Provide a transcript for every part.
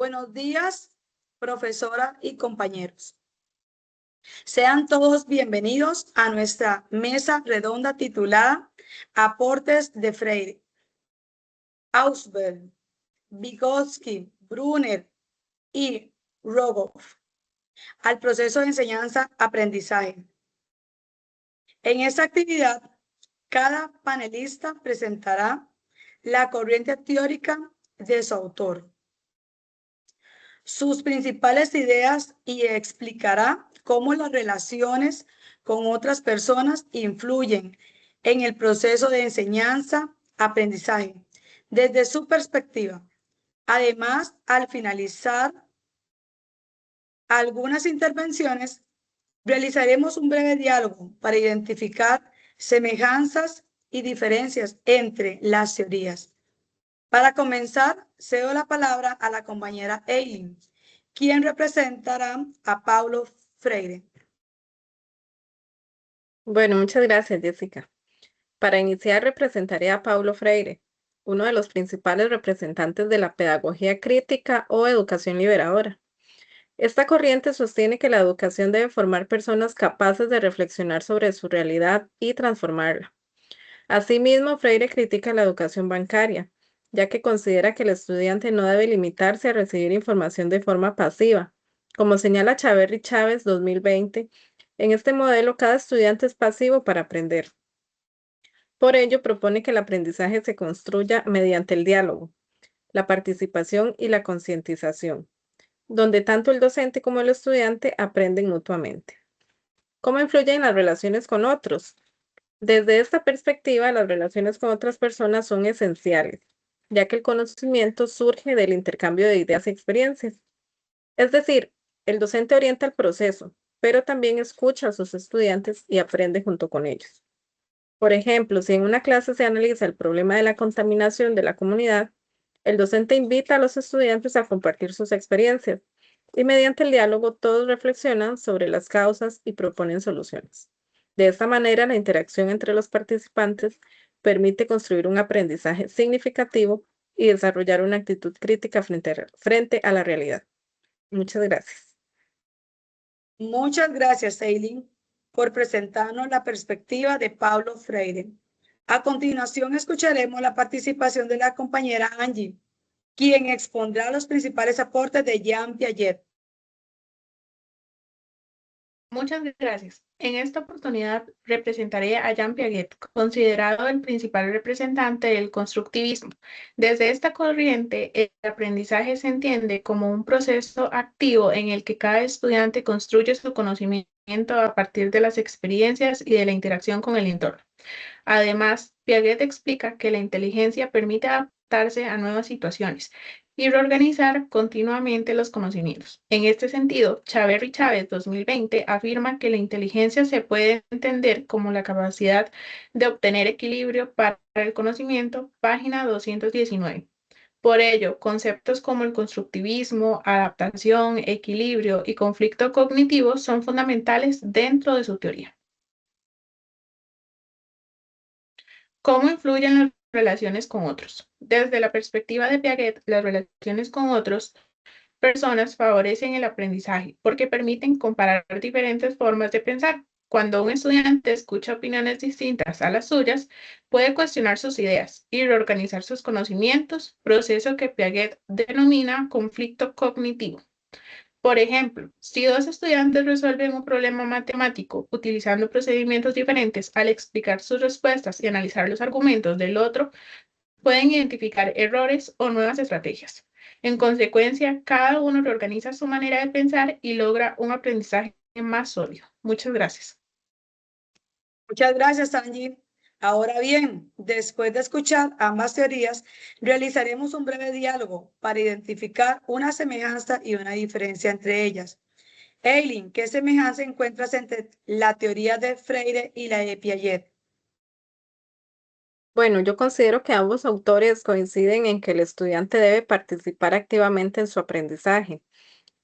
Buenos días, profesora y compañeros. Sean todos bienvenidos a nuestra mesa redonda titulada Aportes de Freire. Ausberg, Vygotsky, Brunner y Rogoff al proceso de enseñanza-aprendizaje. En esta actividad, cada panelista presentará la corriente teórica de su autor, sus principales ideas y explicará cómo las relaciones con otras personas influyen en el proceso de enseñanza-aprendizaje desde su perspectiva. Además, al finalizar algunas intervenciones, realizaremos un breve diálogo para identificar semejanzas y diferencias entre las teorías. Para comenzar, cedo la palabra a la compañera Eileen, quien representará a Paulo Freire. Bueno, muchas gracias, Jessica. Para iniciar, representaré a Paulo Freire, uno de los principales representantes de la pedagogía crítica o educación liberadora. Esta corriente sostiene que la educación debe formar personas capaces de reflexionar sobre su realidad y transformarla. Asimismo, Freire critica la educación bancaria, ya que considera que el estudiante no debe limitarse a recibir información de forma pasiva. Como señala Chaverri Chávez 2020, en este modelo cada estudiante es pasivo para aprender. Por ello, propone que el aprendizaje se construya mediante el diálogo, la participación y la concientización, donde tanto el docente como el estudiante aprenden mutuamente. ¿Cómo influyen las relaciones con otros? Desde esta perspectiva, las relaciones con otras personas son esenciales, ya que el conocimiento surge del intercambio de ideas y experiencias. Es decir, el docente orienta el proceso, pero también escucha a sus estudiantes y aprende junto con ellos. Por ejemplo, si en una clase se analiza el problema de la contaminación de la comunidad, el docente invita a los estudiantes a compartir sus experiencias y mediante el diálogo todos reflexionan sobre las causas y proponen soluciones. De esta manera, la interacción entre los participantes permite construir un aprendizaje significativo y desarrollar una actitud crítica frente a la realidad. Muchas gracias. Muchas gracias, Eileen, por presentarnos la perspectiva de Paulo Freire. A continuación, escucharemos la participación de la compañera Angie, quien expondrá los principales aportes de Jean Piaget. Muchas gracias. En esta oportunidad representaré a Jean Piaget, considerado el principal representante del constructivismo. Desde esta corriente, el aprendizaje se entiende como un proceso activo en el que cada estudiante construye su conocimiento a partir de las experiencias y de la interacción con el entorno. Además, Piaget explica que la inteligencia permite adaptarse a nuevas situaciones y reorganizar continuamente los conocimientos. En este sentido, Chaverri Chávez 2020 afirma que la inteligencia se puede entender como la capacidad de obtener equilibrio para el conocimiento, página 219. Por ello, conceptos como el constructivismo, adaptación, equilibrio y conflicto cognitivo son fundamentales dentro de su teoría. ¿Cómo influyen las relaciones con otros? Desde la perspectiva de Piaget, las relaciones con otras personas favorecen el aprendizaje porque permiten comparar diferentes formas de pensar. Cuando un estudiante escucha opiniones distintas a las suyas, puede cuestionar sus ideas y reorganizar sus conocimientos, proceso que Piaget denomina conflicto cognitivo. Por ejemplo, si dos estudiantes resuelven un problema matemático utilizando procedimientos diferentes, al explicar sus respuestas y analizar los argumentos del otro, pueden identificar errores o nuevas estrategias. En consecuencia, cada uno reorganiza su manera de pensar y logra un aprendizaje más sólido. Muchas gracias. Muchas gracias, Angie. Ahora bien, después de escuchar ambas teorías, realizaremos un breve diálogo para identificar una semejanza y una diferencia entre ellas. Eileen, ¿qué semejanza encuentras entre la teoría de Freire y la de Piaget? Bueno, yo considero que ambos autores coinciden en que el estudiante debe participar activamente en su aprendizaje.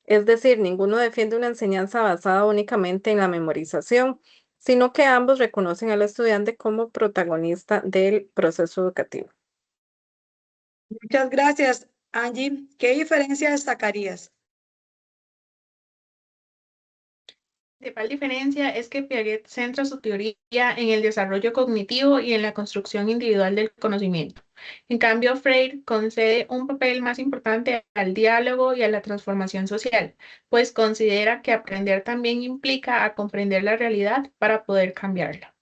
Es decir, ninguno defiende una enseñanza basada únicamente en la memorización, sino que ambos reconocen al estudiante como protagonista del proceso educativo. Muchas gracias, Angie, ¿qué diferencia destacarías? La principal diferencia es que Piaget centra su teoría en el desarrollo cognitivo y en la construcción individual del conocimiento. En cambio, Freire concede un papel más importante al diálogo y a la transformación social, pues considera que aprender también implica a comprender la realidad para poder cambiarla.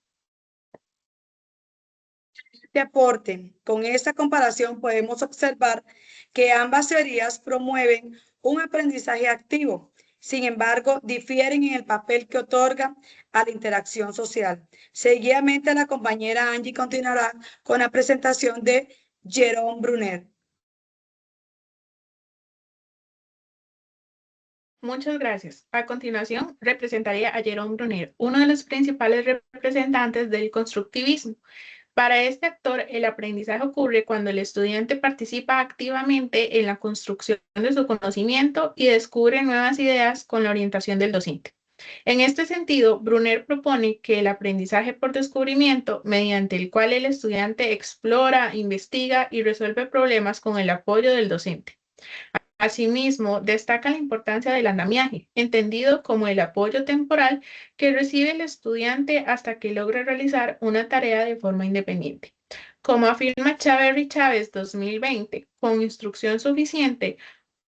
Este aporte. Con esta comparación podemos observar que ambas teorías promueven un aprendizaje activo. Sin embargo, difieren en el papel que otorgan a la interacción social. Seguidamente, la compañera Angie continuará con la presentación de Jerome Bruner. Muchas gracias. A continuación, representaría a Jerome Bruner, uno de los principales representantes del constructivismo. Para este actor, el aprendizaje ocurre cuando el estudiante participa activamente en la construcción de su conocimiento y descubre nuevas ideas con la orientación del docente. En este sentido, Bruner propone que el aprendizaje por descubrimiento, mediante el cual el estudiante explora, investiga y resuelve problemas con el apoyo del docente. Asimismo, destaca la importancia del andamiaje, entendido como el apoyo temporal que recibe el estudiante hasta que logra realizar una tarea de forma independiente. Como afirma Chaverry Chávez 2020, con instrucción suficiente,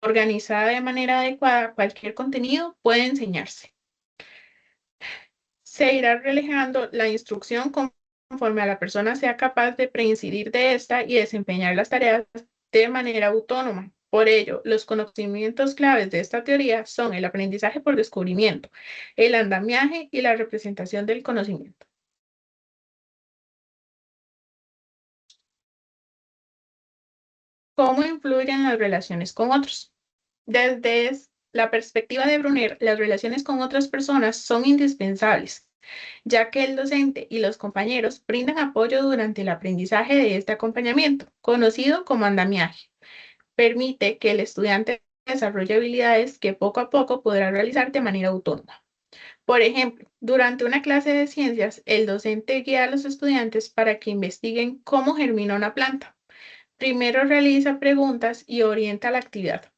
organizada de manera adecuada, cualquier contenido puede enseñarse. Se irá relajando la instrucción conforme a la persona sea capaz de preincidir de esta y desempeñar las tareas de manera autónoma. Por ello, los conocimientos claves de esta teoría son el aprendizaje por descubrimiento, el andamiaje y la representación del conocimiento. ¿Cómo influyen las relaciones con otros? Desde la perspectiva de Bruner, las relaciones con otras personas son indispensables, ya que el docente y los compañeros brindan apoyo durante el aprendizaje de este acompañamiento, conocido como andamiaje. Permite que el estudiante desarrolle habilidades que poco a poco podrá realizar de manera autónoma. Por ejemplo, durante una clase de ciencias, el docente guía a los estudiantes para que investiguen cómo germina una planta. Primero realiza preguntas y orienta la actividad.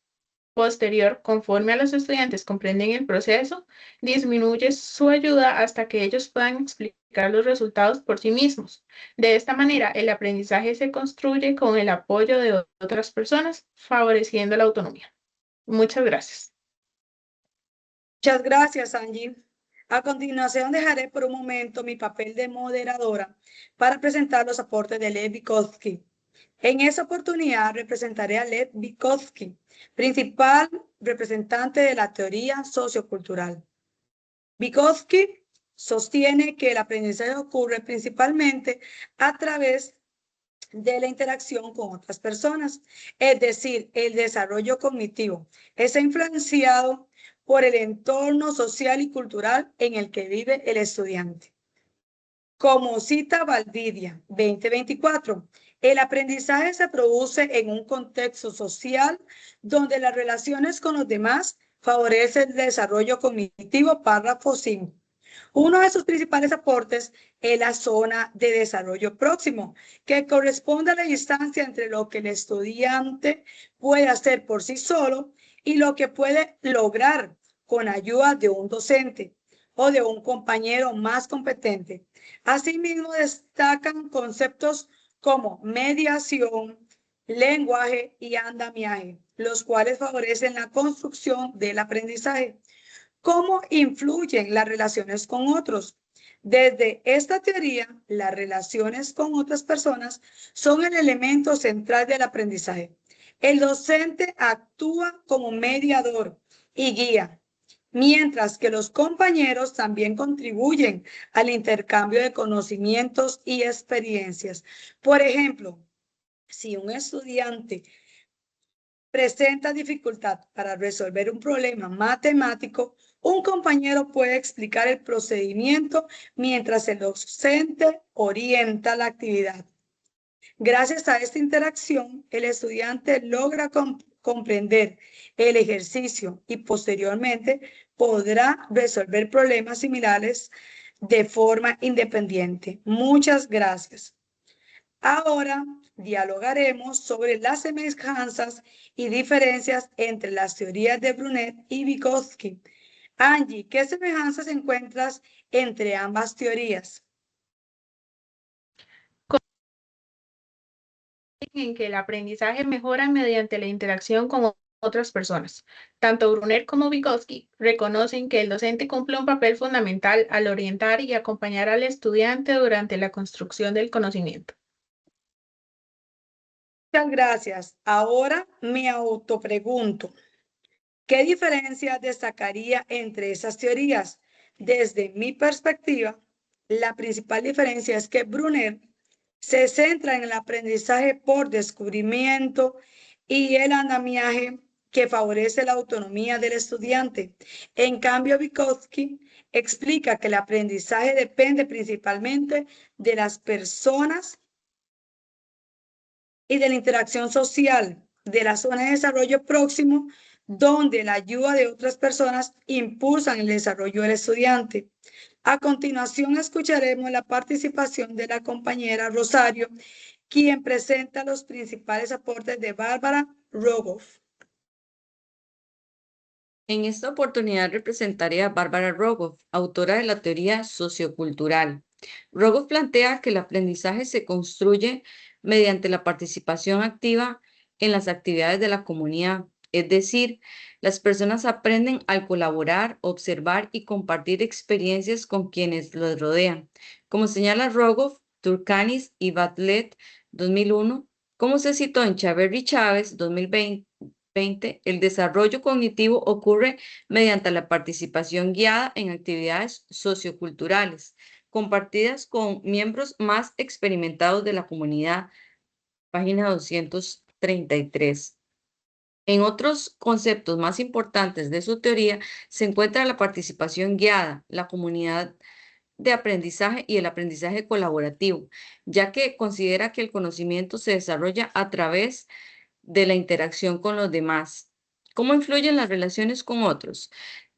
Posterior, conforme a los estudiantes comprenden el proceso, disminuye su ayuda hasta que ellos puedan explicar los resultados por sí mismos. De esta manera, el aprendizaje se construye con el apoyo de otras personas, favoreciendo la autonomía. Muchas gracias. Muchas gracias, Angie. A continuación, dejaré por un momento mi papel de moderadora para presentar los aportes de Lev Vygotsky. En esa oportunidad representaré a Lev Vygotsky, principal representante de la teoría sociocultural. Vygotsky sostiene que el aprendizaje ocurre principalmente a través de la interacción con otras personas, es decir, el desarrollo cognitivo está influenciado por el entorno social y cultural en el que vive el estudiante. Como cita Valdidia 2024, el aprendizaje se produce en un contexto social donde las relaciones con los demás favorecen el desarrollo cognitivo, párrafo 5. Uno de sus principales aportes es la zona de desarrollo próximo, que corresponde a la distancia entre lo que el estudiante puede hacer por sí solo y lo que puede lograr con ayuda de un docente o de un compañero más competente. Asimismo, destacan conceptos como mediación, lenguaje y andamiaje, los cuales favorecen la construcción del aprendizaje. ¿Cómo influyen las relaciones con otros? Desde esta teoría, las relaciones con otras personas son el elemento central del aprendizaje. El docente actúa como mediador y guía, mientras que los compañeros también contribuyen al intercambio de conocimientos y experiencias. Por ejemplo, si un estudiante presenta dificultad para resolver un problema matemático, un compañero puede explicar el procedimiento mientras el docente orienta la actividad. Gracias a esta interacción, el estudiante logra comprender el ejercicio y posteriormente podrá resolver problemas similares de forma independiente. Muchas gracias. Ahora dialogaremos sobre las semejanzas y diferencias entre las teorías de Brunet y Vygotsky. Angie, ¿qué semejanzas encuentras entre ambas teorías? En que el aprendizaje mejora mediante la interacción con otras personas. Tanto Brunet como Vygotsky reconocen que el docente cumple un papel fundamental al orientar y acompañar al estudiante durante la construcción del conocimiento. Muchas gracias. Ahora me autopregunto, ¿qué diferencia destacaría entre esas teorías? Desde mi perspectiva, la principal diferencia es que Brunet se centra en el aprendizaje por descubrimiento y el andamiaje que favorece la autonomía del estudiante. En cambio, Vygotsky explica que el aprendizaje depende principalmente de las personas y de la interacción social, de la zona de desarrollo próximo, donde la ayuda de otras personas impulsan el desarrollo del estudiante. A continuación, escucharemos la participación de la compañera Rosario, quien presenta los principales aportes de Bárbara Rogoff. En esta oportunidad representaré a Bárbara Rogoff, autora de la teoría sociocultural. Rogoff plantea que el aprendizaje se construye mediante la participación activa en las actividades de la comunidad, es decir, las personas aprenden al colaborar, observar y compartir experiencias con quienes los rodean. Como señala Rogoff, Turkanis y Bartlett, 2001, como se citó en Chaverri Chávez, 2020, el desarrollo cognitivo ocurre mediante la participación guiada en actividades socioculturales compartidas con miembros más experimentados de la comunidad, página 233. En otros conceptos más importantes de su teoría se encuentra la participación guiada, la comunidad de aprendizaje y el aprendizaje colaborativo, ya que considera que el conocimiento se desarrolla a través de la interacción con los demás. ¿Cómo influyen las relaciones con otros?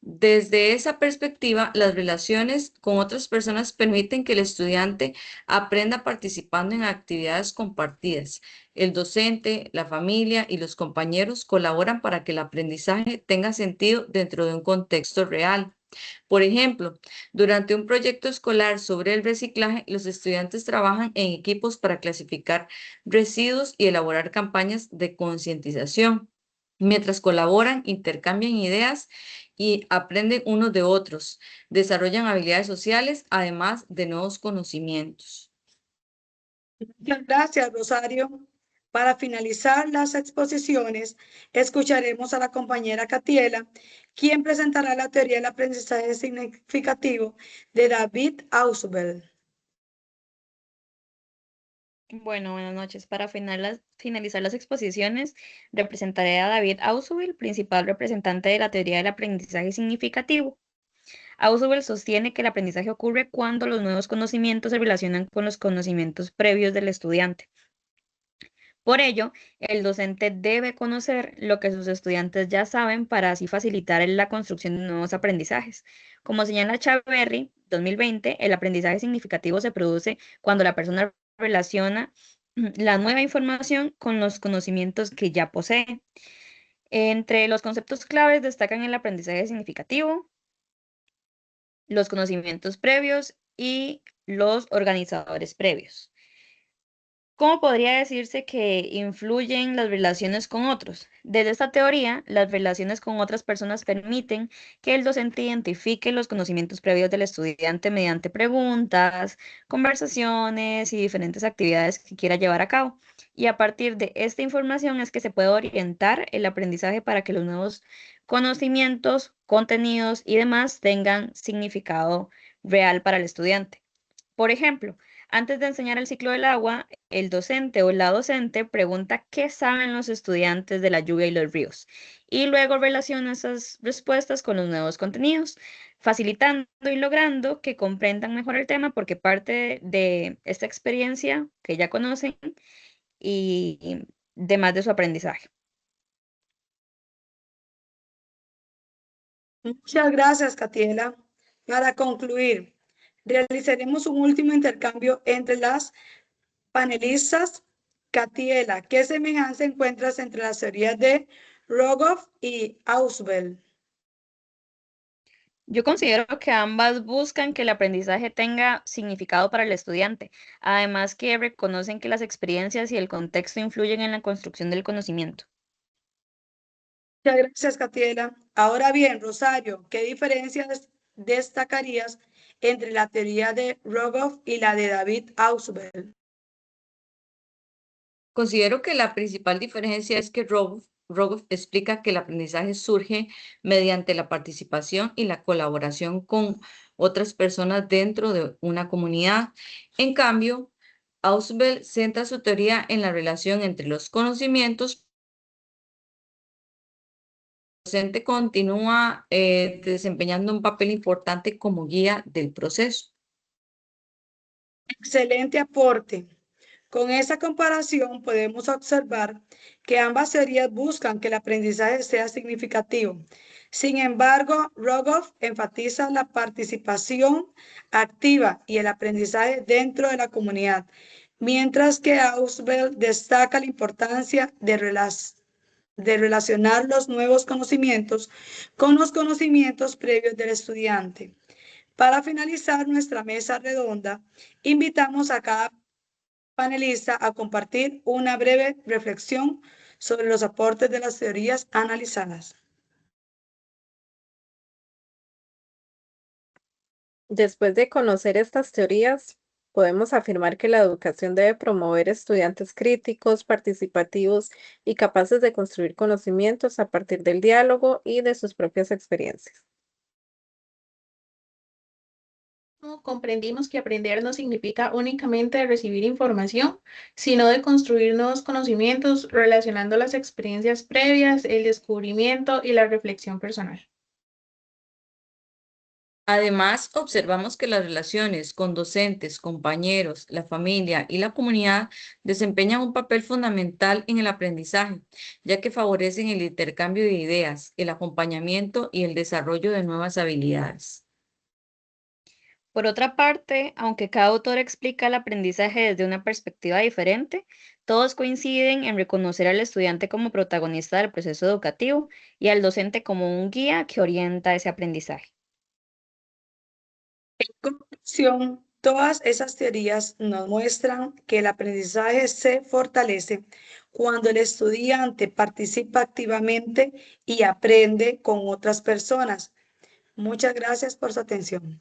Desde esa perspectiva, las relaciones con otras personas permiten que el estudiante aprenda participando en actividades compartidas. El docente, la familia y los compañeros colaboran para que el aprendizaje tenga sentido dentro de un contexto real. Por ejemplo, durante un proyecto escolar sobre el reciclaje, los estudiantes trabajan en equipos para clasificar residuos y elaborar campañas de concientización. Mientras colaboran, intercambian ideas y aprenden unos de otros, desarrollan habilidades sociales, además de nuevos conocimientos. Muchas gracias, Rosario. Para finalizar las exposiciones, escucharemos a la compañera Catiela, quien presentará la teoría del aprendizaje significativo de David Ausubel. Bueno, buenas noches. Para finalizar las exposiciones, representaré a David Ausubel, principal representante de la teoría del aprendizaje significativo. Ausubel sostiene que el aprendizaje ocurre cuando los nuevos conocimientos se relacionan con los conocimientos previos del estudiante. Por ello, el docente debe conocer lo que sus estudiantes ya saben para así facilitar la construcción de nuevos aprendizajes. Como señala Chaverri, 2020, el aprendizaje significativo se produce cuando la persona relaciona la nueva información con los conocimientos que ya posee. Entre los conceptos claves destacan el aprendizaje significativo, los conocimientos previos y los organizadores previos. ¿Cómo podría decirse que influyen las relaciones con otros? Desde esta teoría, las relaciones con otras personas permiten que el docente identifique los conocimientos previos del estudiante mediante preguntas, conversaciones y diferentes actividades que quiera llevar a cabo. Y a partir de esta información es que se puede orientar el aprendizaje para que los nuevos conocimientos, contenidos y demás tengan significado real para el estudiante. Por ejemplo, antes de enseñar el ciclo del agua, el docente o la docente pregunta qué saben los estudiantes de la lluvia y los ríos y luego relaciona esas respuestas con los nuevos contenidos, facilitando y logrando que comprendan mejor el tema porque parte de esta experiencia que ya conocen y demás de su aprendizaje. Muchas gracias, Catiela. Para concluir, realizaremos un último intercambio entre las Panelistas, Catiela, ¿qué semejanza encuentras entre las teorías de Rogoff y Ausubel? Yo considero que ambas buscan que el aprendizaje tenga significado para el estudiante, además que reconocen que las experiencias y el contexto influyen en la construcción del conocimiento. Muchas gracias, Catiela. Ahora bien, Rosario, ¿qué diferencias destacarías entre la teoría de Rogoff y la de David Ausubel? Considero que la principal diferencia es que Rogoff explica que el aprendizaje surge mediante la participación y la colaboración con otras personas dentro de una comunidad. En cambio, Ausubel centra su teoría en la relación entre los conocimientos. El docente continúa desempeñando un papel importante como guía del proceso. Excelente aporte. Con esa comparación podemos observar que ambas teorías buscan que el aprendizaje sea significativo. Sin embargo, Rogoff enfatiza la participación activa y el aprendizaje dentro de la comunidad, mientras que Ausubel destaca la importancia de relacionar los nuevos conocimientos con los conocimientos previos del estudiante. Para finalizar nuestra mesa redonda, invitamos a cada panelista a compartir una breve reflexión sobre los aportes de las teorías analizadas. Después de conocer estas teorías, podemos afirmar que la educación debe promover estudiantes críticos, participativos y capaces de construir conocimientos a partir del diálogo y de sus propias experiencias. Comprendimos que aprender no significa únicamente recibir información, sino de construir nuevos conocimientos relacionando las experiencias previas, el descubrimiento y la reflexión personal. Además, observamos que las relaciones con docentes, compañeros, la familia y la comunidad desempeñan un papel fundamental en el aprendizaje, ya que favorecen el intercambio de ideas, el acompañamiento y el desarrollo de nuevas habilidades. Por otra parte, aunque cada autor explica el aprendizaje desde una perspectiva diferente, todos coinciden en reconocer al estudiante como protagonista del proceso educativo y al docente como un guía que orienta ese aprendizaje. En conclusión, todas esas teorías nos muestran que el aprendizaje se fortalece cuando el estudiante participa activamente y aprende con otras personas. Muchas gracias por su atención.